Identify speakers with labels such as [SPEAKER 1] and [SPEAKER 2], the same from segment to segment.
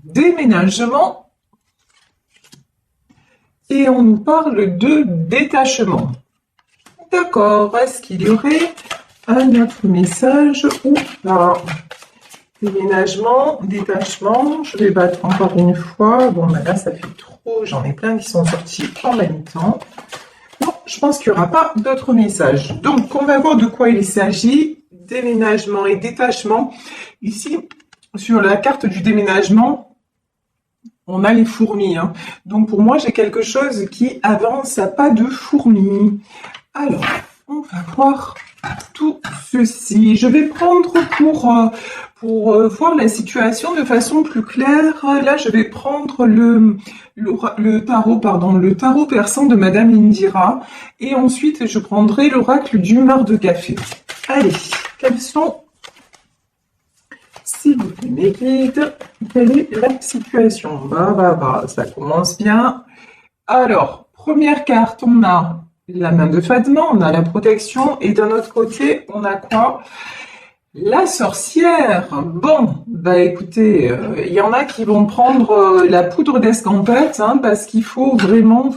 [SPEAKER 1] déménagement et on nous parle de détachement. D'accord, est-ce qu'il y aurait un autre message ou pas? Déménagement, détachement, je vais battre encore une fois. Bon, ben là, ça fait trop, j'en ai plein qui sont sortis en même temps. Non, je pense qu'il n'y aura pas d'autres messages. Donc, on va voir de quoi il s'agit. Déménagement et détachement. Ici, sur la carte du déménagement, on a les fourmis. Hein. Donc, pour moi, j'ai quelque chose qui avance à pas de fourmis. Alors, on va voir tout ceci. Je vais prendre pour voir la situation de façon plus claire. Là, je vais prendre le tarot persan de Madame Indira. Et ensuite, je prendrai l'oracle du mar de café. Allez, quels sont, s'il vous plaît, mes guides, quelle est la situation? Ça commence bien. Alors, première carte, on a la main de Fatma, on a la protection, et d'un autre côté, on a quoi? La sorcière. Bon, bah écoutez, il y en a qui vont prendre la poudre d'escampette, hein, parce qu'il faut vraiment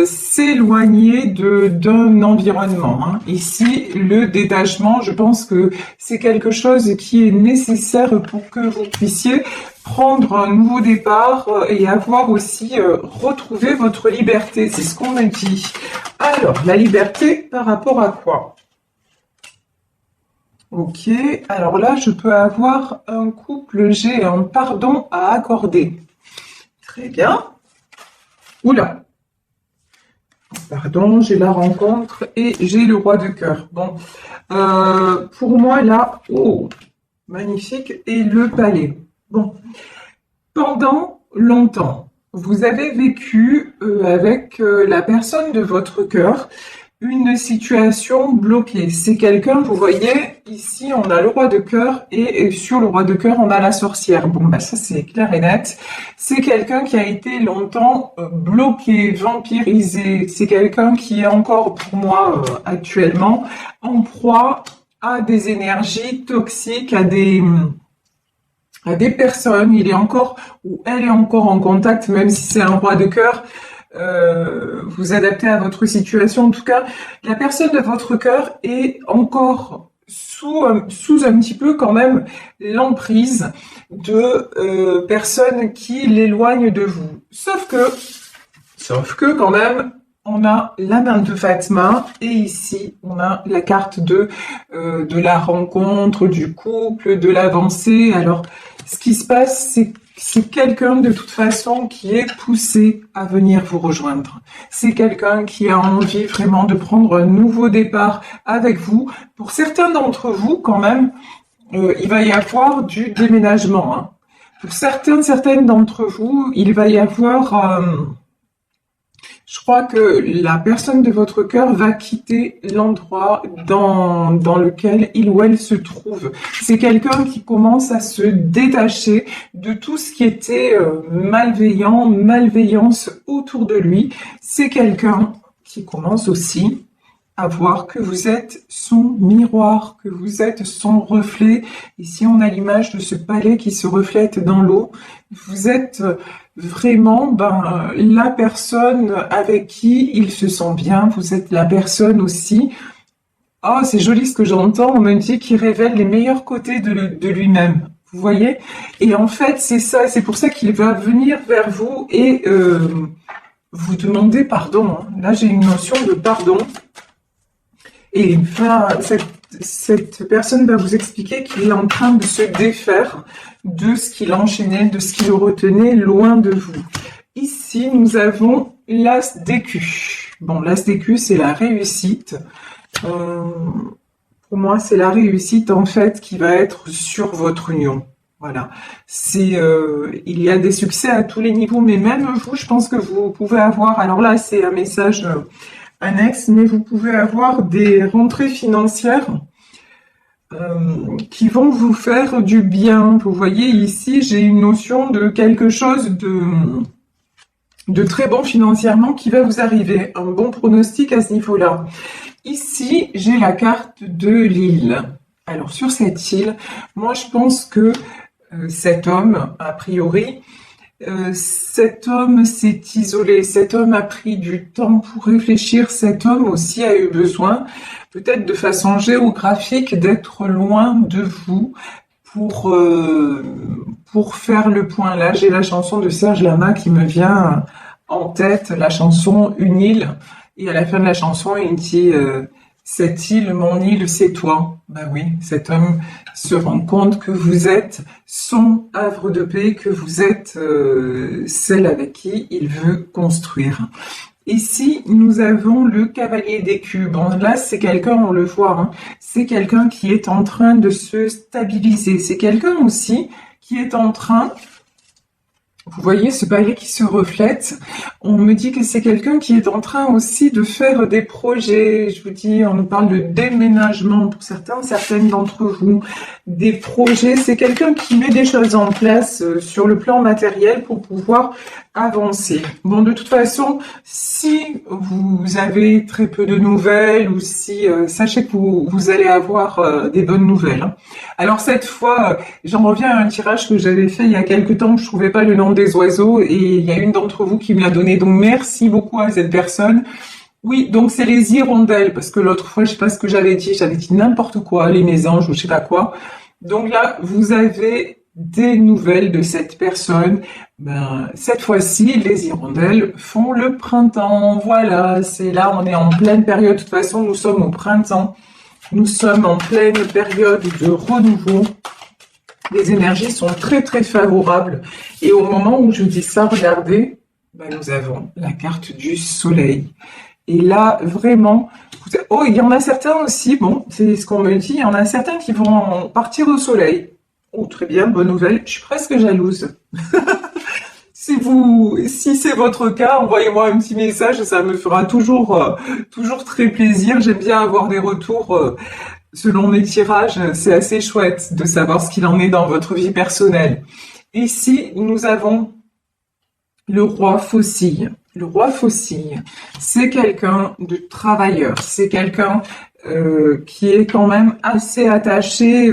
[SPEAKER 1] s'éloigner d'un environnement. Hein. Ici, le détachement, je pense que c'est quelque chose qui est nécessaire pour que vous puissiez prendre un nouveau départ et avoir aussi retrouvé votre liberté. C'est ce qu'on me dit. Alors, la liberté par rapport à quoi? Ok, alors là, je peux avoir un couple, j'ai un pardon à accorder. Très bien. Oula. Pardon, j'ai la rencontre et j'ai le roi de cœur. Bon, pour moi, là, oh, magnifique, et le palais. Bon, pendant longtemps, vous avez vécu avec la personne de votre cœur une situation bloquée. C'est quelqu'un, vous voyez, ici on a le roi de cœur et sur le roi de cœur on a la sorcière. Bon, bah ça c'est clair et net. C'est quelqu'un qui a été longtemps bloqué, vampirisé. C'est quelqu'un qui est encore pour moi actuellement en proie à des énergies toxiques, à des personnes. Il est encore ou elle est encore en contact, même si c'est un roi de cœur. Vous adaptez à votre situation. En tout cas, la personne de votre cœur est encore sous un petit peu quand même l'emprise de personnes qui l'éloignent de vous. Sauf que quand même, on a la main de Fatma et ici on a la carte de la rencontre, du couple, de l'avancée. Alors, ce qui se passe, c'est quelqu'un de toute façon qui est poussé à venir vous rejoindre. C'est quelqu'un qui a envie vraiment de prendre un nouveau départ avec vous. Pour certains d'entre vous, quand même, il va y avoir du déménagement. Hein. Pour certaines d'entre vous, il va y avoir... je crois que la personne de votre cœur va quitter l'endroit dans lequel il ou elle se trouve. C'est quelqu'un qui commence à se détacher de tout ce qui était malveillance autour de lui. C'est quelqu'un qui commence aussi à voir que vous êtes son miroir, que vous êtes son reflet. Ici, on a l'image de ce palais qui se reflète dans l'eau. Vous êtes vraiment la personne avec qui il se sent bien. Vous êtes la personne aussi. Oh, c'est joli ce que j'entends. On me dit qu'il révèle les meilleurs côtés de lui-même. Vous voyez? Et en fait, c'est ça. C'est pour ça qu'il va venir vers vous et vous demander pardon. Hein. Là, j'ai une notion de pardon. Et cette personne va vous expliquer qu'il est en train de se défaire de ce qui l'enchaînait, de ce qui le retenait loin de vous. Ici, nous avons l'as d'écus. Bon, l'as d'écus, c'est la réussite. Pour moi, c'est la réussite, en fait, qui va être sur votre union. Voilà. Il y a des succès à tous les niveaux, mais même vous, je pense que vous pouvez avoir... Alors là, c'est un message... annexe, mais vous pouvez avoir des rentrées financières qui vont vous faire du bien. Vous voyez ici, j'ai une notion de quelque chose de très bon financièrement qui va vous arriver. Un bon pronostic à ce niveau-là. Ici, j'ai la carte de l'île. Alors sur cette île, moi je pense que cet homme, a priori. Cet homme s'est isolé, cet homme a pris du temps pour réfléchir, cet homme aussi a eu besoin, peut-être de façon géographique, d'être loin de vous pour, euh, pour faire le point. Là, j'ai la chanson de Serge Lama qui me vient en tête, la chanson Une île, et à la fin de la chanson, il dit cette île, mon île, c'est toi. Ben oui, cet homme se rend compte que vous êtes son havre de paix, que vous êtes celle avec qui il veut construire. Ici, nous avons le cavalier d'écus. Bon, là, c'est quelqu'un, on le voit, hein, c'est quelqu'un qui est en train de se stabiliser. C'est quelqu'un aussi qui est en train... Vous voyez ce balai qui se reflète. On me dit que c'est quelqu'un qui est en train aussi de faire des projets. Je vous dis, on nous parle de déménagement pour certains, certaines d'entre vous. Des projets, c'est quelqu'un qui met des choses en place sur le plan matériel pour pouvoir avancer. Bon, de toute façon, si vous avez très peu de nouvelles ou si, sachez que vous allez avoir des bonnes nouvelles, hein. Alors cette fois, j'en reviens à un tirage que j'avais fait il y a quelque temps, je trouvais pas le nom des oiseaux et il y a une d'entre vous qui me l'a donné, donc merci beaucoup à cette personne. Oui, donc c'est les hirondelles, parce que l'autre fois, je sais pas ce que j'avais dit n'importe quoi, les mésanges ou je sais pas quoi. Donc là, vous avez des nouvelles de cette personne. Ben, cette fois-ci, les hirondelles font le printemps. Voilà, c'est là, on est en pleine période. De toute façon, nous sommes au printemps. Nous sommes en pleine période de renouveau. Les énergies sont très très favorables. Et au moment où je dis ça, regardez, ben, nous avons la carte du soleil. Et là, vraiment, oh, il y en a certains aussi, bon, c'est ce qu'on me dit, il y en a certains qui vont partir au soleil. Oh, très bien, bonne nouvelle, je suis presque jalouse. Si c'est votre cas, envoyez-moi un petit message, ça me fera toujours très plaisir. J'aime bien avoir des retours selon mes tirages, c'est assez chouette de savoir ce qu'il en est dans votre vie personnelle. Ici, nous avons le roi Faucille. Le roi Faucille, c'est quelqu'un de travailleur, c'est quelqu'un qui est quand même assez attaché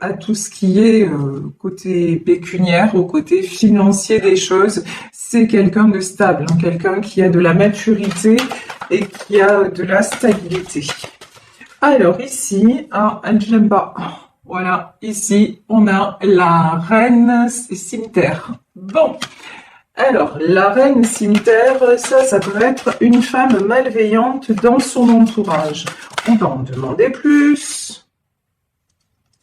[SPEAKER 1] à tout ce qui est côté pécuniaire, au côté financier des choses. C'est quelqu'un de stable, hein, quelqu'un qui a de la maturité et qui a de la stabilité. Alors ici, je l'aime pas. Voilà, ici, on a la reine cimetière. Bon. Alors, la reine cimetière, ça peut être une femme malveillante dans son entourage. On va en demander plus.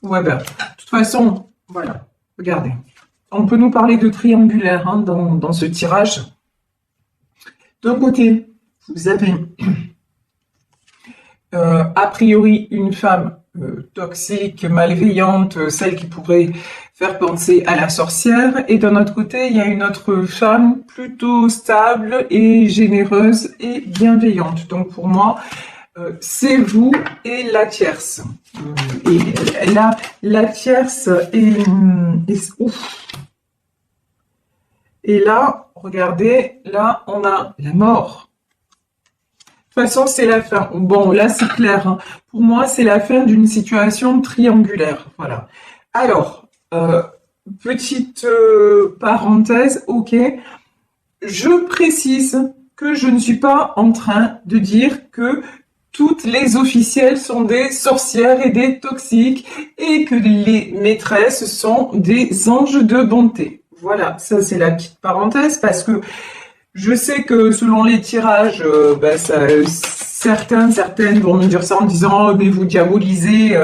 [SPEAKER 1] Ouais, ben, de toute façon, voilà, regardez. On peut nous parler de triangulaire hein, dans ce tirage. D'un côté, vous avez a priori une femme toxique, malveillante, celle qui pourrait faire penser à la sorcière. Et d'un autre côté, il y a une autre femme plutôt stable et généreuse et bienveillante. Donc pour moi, c'est vous et la tierce. Et là, la tierce est ouf. Et là, regardez, là, on a la mort. De toute façon, c'est la fin. Bon, là, c'est clair. Hein. Pour moi, c'est la fin d'une situation triangulaire. Voilà. Alors, petite parenthèse, ok. Je précise que je ne suis pas en train de dire que toutes les officielles sont des sorcières et des toxiques et que les maîtresses sont des anges de bonté. Voilà, ça c'est la petite parenthèse parce que je sais que selon les tirages, certaines vont me dire ça en disant oh, mais vous diabolisez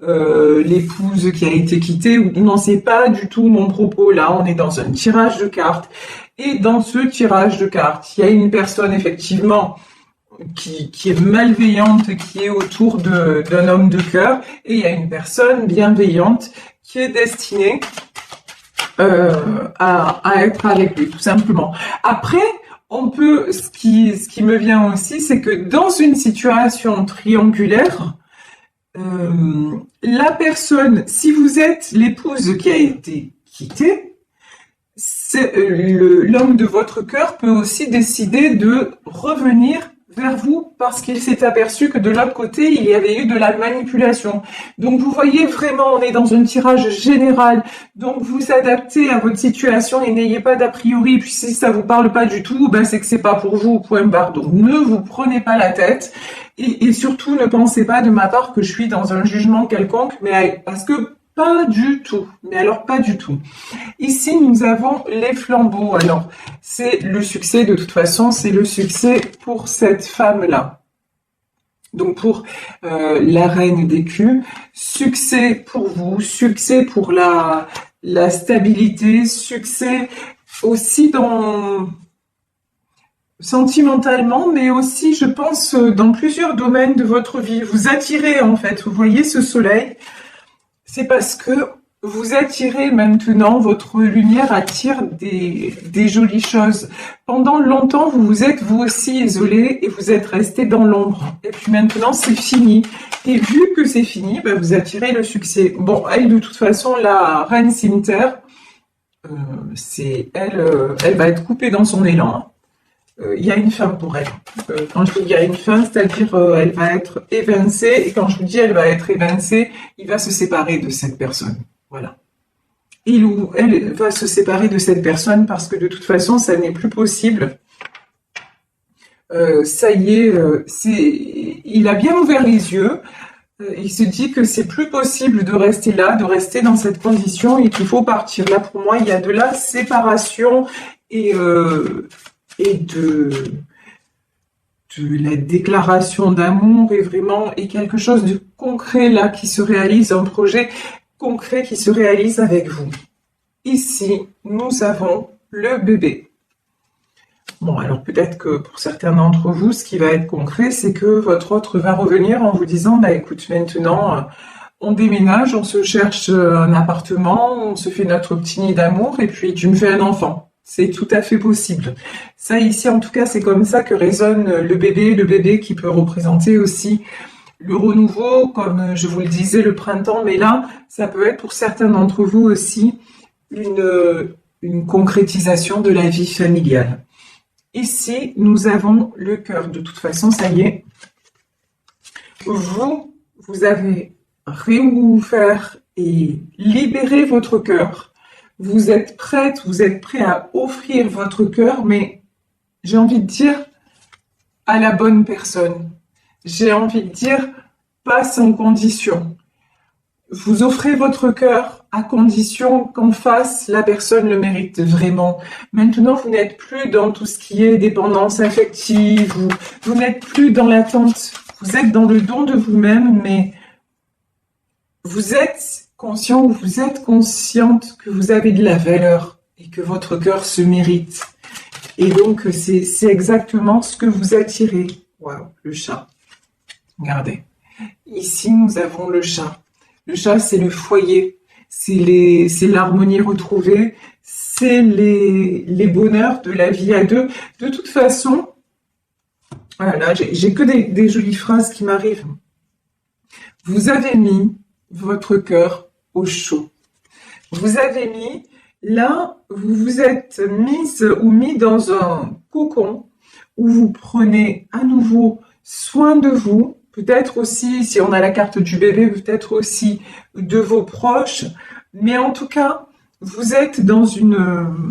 [SPEAKER 1] l'épouse qui a été quittée. Non, c'est pas du tout mon propos. Là, on est dans un tirage de cartes. Et dans ce tirage de cartes, il y a une personne effectivement qui est malveillante, qui est autour d'un homme de cœur, et il y a une personne bienveillante qui est destinée à être avec lui, tout simplement. Après, on peut, ce qui me vient aussi, c'est que dans une situation triangulaire, la personne, si vous êtes l'épouse qui a été quittée, l'homme de votre cœur peut aussi décider de revenir vers vous parce qu'il s'est aperçu que de l'autre côté, il y avait eu de la manipulation. Donc vous voyez vraiment, on est dans un tirage général. Donc vous adaptez à votre situation et n'ayez pas d'a priori. Et puis si ça vous parle pas du tout, ben c'est que c'est pas pour vous, point barre. Donc ne vous prenez pas la tête et surtout ne pensez pas de ma part que je suis dans un jugement quelconque, mais parce que pas du tout. Mais alors pas du tout. Ici, nous avons les flambeaux. Alors, c'est le succès, de toute façon, c'est le succès pour cette femme-là. Donc, pour la reine d'écus, succès pour vous, succès pour la stabilité, succès aussi sentimentalement, mais aussi, je pense, dans plusieurs domaines de votre vie. Vous attirez, en fait, vous voyez ce soleil, c'est parce que vous attirez maintenant, votre lumière attire des jolies choses. Pendant longtemps, vous vous êtes vous aussi isolé et vous êtes resté dans l'ombre. Et puis maintenant, c'est fini. Et vu que c'est fini, ben, vous attirez le succès. Bon, elle, de toute façon, la reine cimetière, elle va être coupée dans son élan. Il y a une fin pour elle. Quand je vous dis il y a une fin, c'est-à-dire elle va être évincée. Et quand je vous dis elle va être évincée, il va se séparer de cette personne. Voilà. Il ou elle va se séparer de cette personne parce que de toute façon, ça n'est plus possible. Ça y est, il a bien ouvert les yeux. Il se dit que c'est plus possible de rester là, de rester dans cette condition et qu'il faut partir. Là, pour moi, il y a de la séparation et de la déclaration d'amour et quelque chose de concret là qui se réalise, un projet concret qui se réalise avec vous. Ici, nous avons le bébé. Bon, alors peut-être que pour certains d'entre vous, ce qui va être concret, c'est que votre autre va revenir en vous disant, bah écoute, maintenant, on déménage, on se cherche un appartement, on se fait notre petit nid d'amour et puis tu me fais un enfant. C'est tout à fait possible. Ça ici, en tout cas, c'est comme ça que résonne le bébé qui peut représenter aussi le renouveau, comme je vous le disais, le printemps. Mais là, ça peut être pour certains d'entre vous aussi une concrétisation de la vie familiale. Ici, nous avons le cœur. De toute façon, ça y est. Vous avez réouvert et libéré votre cœur. Vous êtes prête, vous êtes prêt à offrir votre cœur, mais j'ai envie de dire à la bonne personne. J'ai envie de dire pas sans condition. Vous offrez votre cœur à condition qu'en face, la personne le mérite vraiment. Maintenant, vous n'êtes plus dans tout ce qui est dépendance affective, vous n'êtes plus dans l'attente. Vous êtes dans le don de vous-même, mais vous êtes conscient ou vous êtes consciente que vous avez de la valeur et que votre cœur se mérite. Et donc, c'est exactement ce que vous attirez. Waouh, le chat. Regardez. Ici, nous avons le chat. Le chat, c'est le foyer. C'est l'harmonie retrouvée. C'est les bonheurs de la vie à deux. De toute façon, voilà, j'ai que des jolies phrases qui m'arrivent. Vous avez mis votre cœur au chaud. Vous avez mis, là, vous vous êtes mise ou mis dans un cocon où vous prenez à nouveau soin de vous, peut-être aussi, si on a la carte du bébé, peut-être aussi de vos proches, mais en tout cas, vous êtes dans une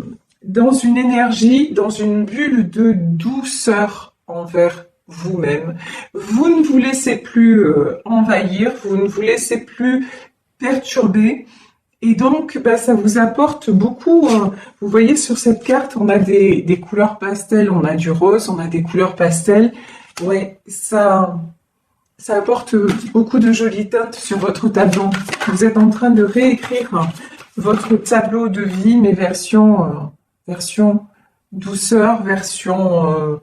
[SPEAKER 1] énergie, dans une bulle de douceur envers vous-même. Vous ne vous laissez plus envahir, vous ne vous laissez plus perturber, et donc ça vous apporte beaucoup. Vous voyez sur cette carte, on a des couleurs pastel, on a du rose, on a des couleurs pastel. Ouais, ça apporte beaucoup de jolies teintes sur votre tableau. Vous êtes en train de réécrire votre tableau de vie, mais version douceur, version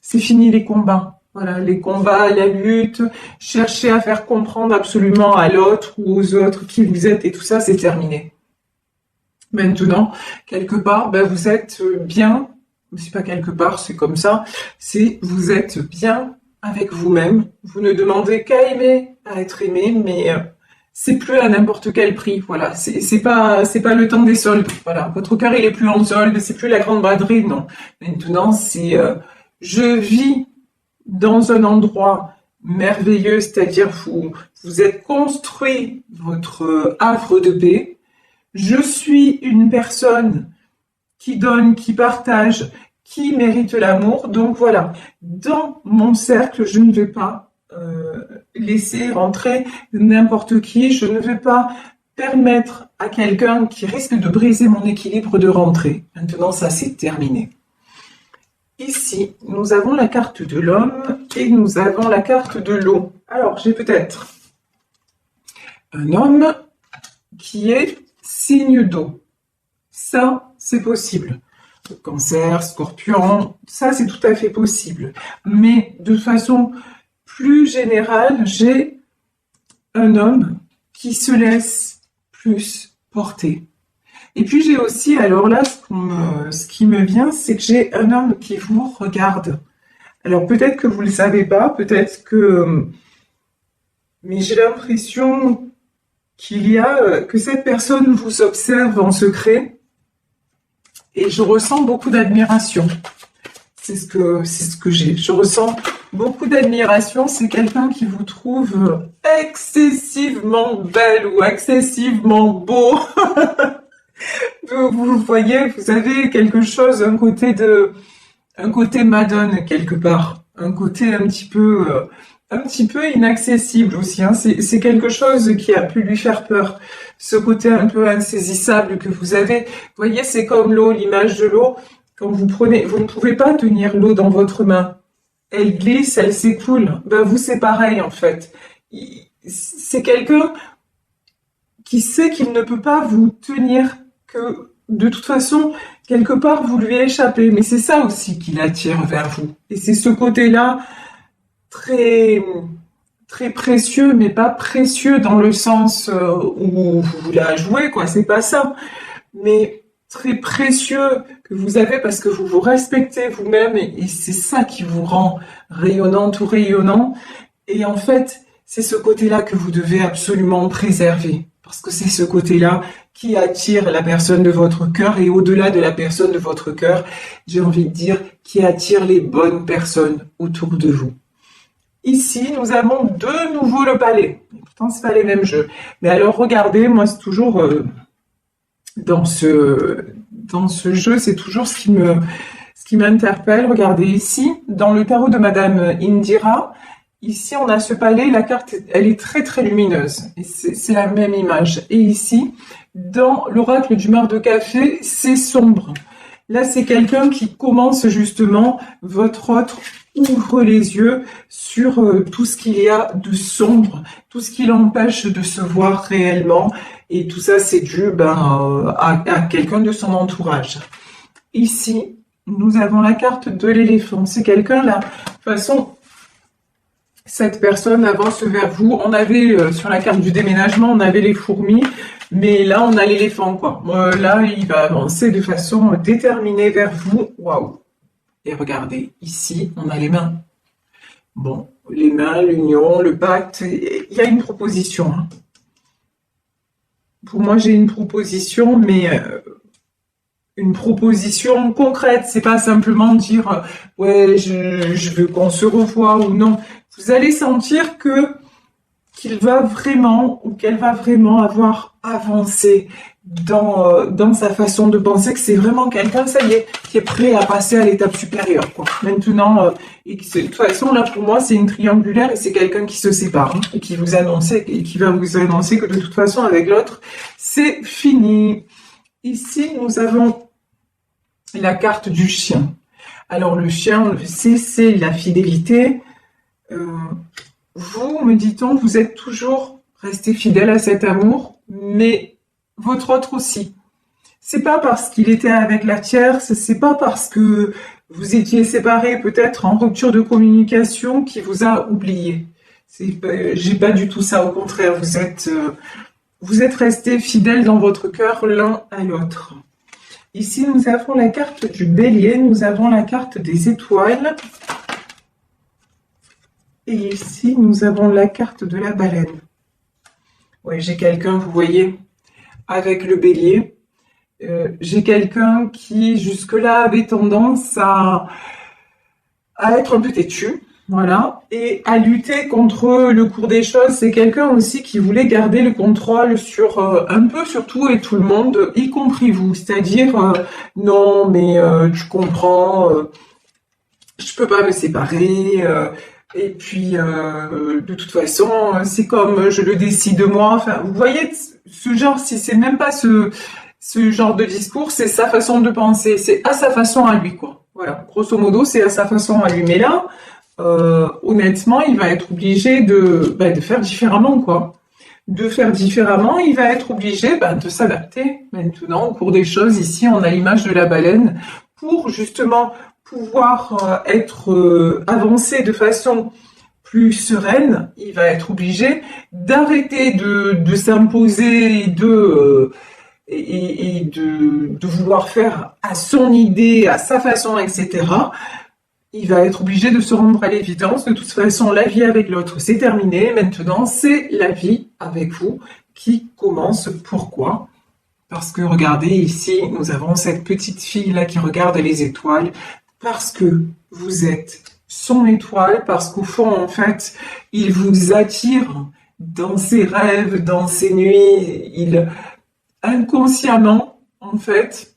[SPEAKER 1] c'est fini les combats. Voilà, les combats, la lutte, chercher à faire comprendre absolument à l'autre ou aux autres qui vous êtes et tout ça, c'est terminé. Maintenant, quelque part, vous êtes bien, c'est pas quelque part, c'est comme ça, c'est vous êtes bien avec vous-même. Vous ne demandez qu'à aimer, à être aimé, mais c'est plus à n'importe quel prix. Voilà, c'est pas le temps des soldes. Voilà, votre cœur il est plus en solde, c'est plus la grande braderie, non. Maintenant, c'est je vis dans un endroit merveilleux, c'est-à-dire vous êtes construit votre havre de paix. Je suis une personne qui donne, qui partage, qui mérite l'amour. Donc voilà, dans mon cercle, je ne vais pas laisser rentrer n'importe qui. Je ne vais pas permettre à quelqu'un qui risque de briser mon équilibre de rentrer. Maintenant, ça c'est terminé. Ici, nous avons la carte de l'homme et nous avons la carte de l'eau. Alors, j'ai peut-être un homme qui est signe d'eau. Ça, c'est possible. Cancer, Scorpion, ça, c'est tout à fait possible. Mais de façon plus générale, j'ai un homme qui se laisse plus porter. Et puis j'ai aussi, alors là, ce qui me vient, c'est que j'ai un homme qui vous regarde. Alors peut-être que vous ne le savez pas, peut-être que... Mais j'ai l'impression que cette personne vous observe en secret et je ressens beaucoup d'admiration. C'est ce que j'ai. Je ressens beaucoup d'admiration. C'est quelqu'un qui vous trouve excessivement belle ou excessivement beau. Vous voyez, vous avez quelque chose, un côté Madone quelque part, un côté un petit peu inaccessible aussi. Hein. C'est quelque chose qui a pu lui faire peur. Ce côté un peu insaisissable que vous avez. Vous voyez, c'est comme l'eau, l'image de l'eau. Quand vous ne pouvez pas tenir l'eau dans votre main. Elle glisse, elle s'écoule. Ben vous, c'est pareil en fait. C'est quelqu'un qui sait qu'il ne peut pas vous tenir, que de toute façon, quelque part, vous lui échappez. Mais c'est ça aussi qui l'attire vers vous. Et c'est ce côté-là très, très précieux, mais pas précieux dans le sens où vous la jouez, quoi. C'est pas ça. Mais très précieux que vous avez parce que vous vous respectez vous-même et c'est ça qui vous rend rayonnante ou rayonnant. Et en fait, c'est ce côté-là que vous devez absolument préserver parce que c'est ce côté-là qui attire la personne de votre cœur et au-delà de la personne de votre cœur, j'ai envie de dire, qui attire les bonnes personnes autour de vous. Ici, nous avons de nouveau le palais. Pourtant, c'est pas les mêmes jeux. Mais alors, regardez, moi, c'est toujours... dans ce jeu, c'est toujours ce qui m'interpelle. Regardez ici, dans le tarot de Madame Indira, ici on a ce palais, la carte, elle est très très lumineuse. Et c'est la même image. Et ici, dans l'oracle du mar de café, c'est sombre. Là, c'est quelqu'un qui commence justement, votre autre ouvre les yeux sur tout ce qu'il y a de sombre, tout ce qui l'empêche de se voir réellement. Et tout ça, c'est dû à quelqu'un de son entourage. Ici, nous avons la carte de l'éléphant. C'est quelqu'un là. De toute façon, cette personne avance vers vous. On avait, sur la carte du déménagement, on avait les fourmis. Mais là, on a l'éléphant, quoi. Là, il va avancer de façon déterminée vers vous. Waouh! Et regardez, ici, on a les mains. Bon, les mains, l'union, le pacte. Il y a une proposition. Hein. Pour moi, j'ai une proposition, mais une proposition concrète. C'est pas simplement dire ouais, je veux qu'on se revoie ou non. Vous allez sentir qu'il va vraiment ou qu'elle va vraiment avoir avancé dans sa façon de penser, que c'est vraiment quelqu'un, ça y est, qui est prêt à passer à l'étape supérieure, quoi. Maintenant, et de toute façon, là, pour moi, c'est une triangulaire et c'est quelqu'un qui se sépare, hein, et qui va vous annoncer que de toute façon, avec l'autre, c'est fini. Ici, nous avons la carte du chien. Alors, le chien, c'est la fidélité. Vous, me dit-on, vous êtes toujours resté fidèle à cet amour, mais votre autre aussi. C'est pas parce qu'il était avec la tierce, c'est pas parce que vous étiez séparés, peut-être en rupture de communication, qui vous a oublié. J'ai pas du tout ça, au contraire, vous êtes restés fidèles dans votre cœur l'un à l'autre. Ici, nous avons la carte du bélier, nous avons la carte des étoiles. Et ici, nous avons la carte de la baleine. Oui, j'ai quelqu'un, vous voyez, avec le bélier. J'ai quelqu'un qui, jusque-là, avait tendance à être un peu têtu. Voilà. Et à lutter contre le cours des choses, c'est quelqu'un aussi qui voulait garder le contrôle sur un peu sur tout et tout le monde, y compris vous. C'est-à-dire, non, mais tu comprends, je peux pas me séparer. Et puis, de toute façon, c'est comme je le décide de moi. Enfin, vous voyez, ce genre, si c'est même pas ce genre de discours, c'est sa façon de penser. C'est à sa façon à lui, quoi. Voilà. Grosso modo, c'est à sa façon à lui. Mais là, honnêtement, il va être obligé de faire différemment, quoi. De faire différemment, il va être obligé de s'adapter maintenant au cours des choses. Ici, on a l'image de la baleine pour justement pouvoir être avancé de façon plus sereine. Il va être obligé d'arrêter de s'imposer et de vouloir faire à son idée, à sa façon, etc. Il va être obligé de se rendre à l'évidence. De toute façon, la vie avec l'autre, c'est terminé. Maintenant, c'est la vie avec vous qui commence. Pourquoi? Parce que regardez ici, nous avons cette petite fille-là qui regarde les étoiles. Parce que vous êtes son étoile, parce qu'au fond, en fait, il vous attire dans ses rêves, dans ses nuits. Il, inconsciemment, en fait,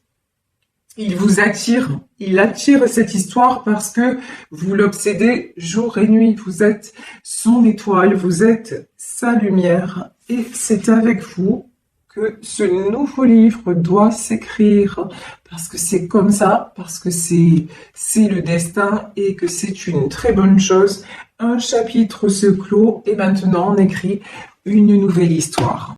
[SPEAKER 1] il vous attire, il attire cette histoire parce que vous l'obsédez jour et nuit. Vous êtes son étoile, vous êtes sa lumière et c'est avec vous que ce nouveau livre doit s'écrire parce que c'est comme ça, parce que c'est le destin et que c'est une très bonne chose. Un chapitre se clôt et maintenant on écrit une nouvelle histoire.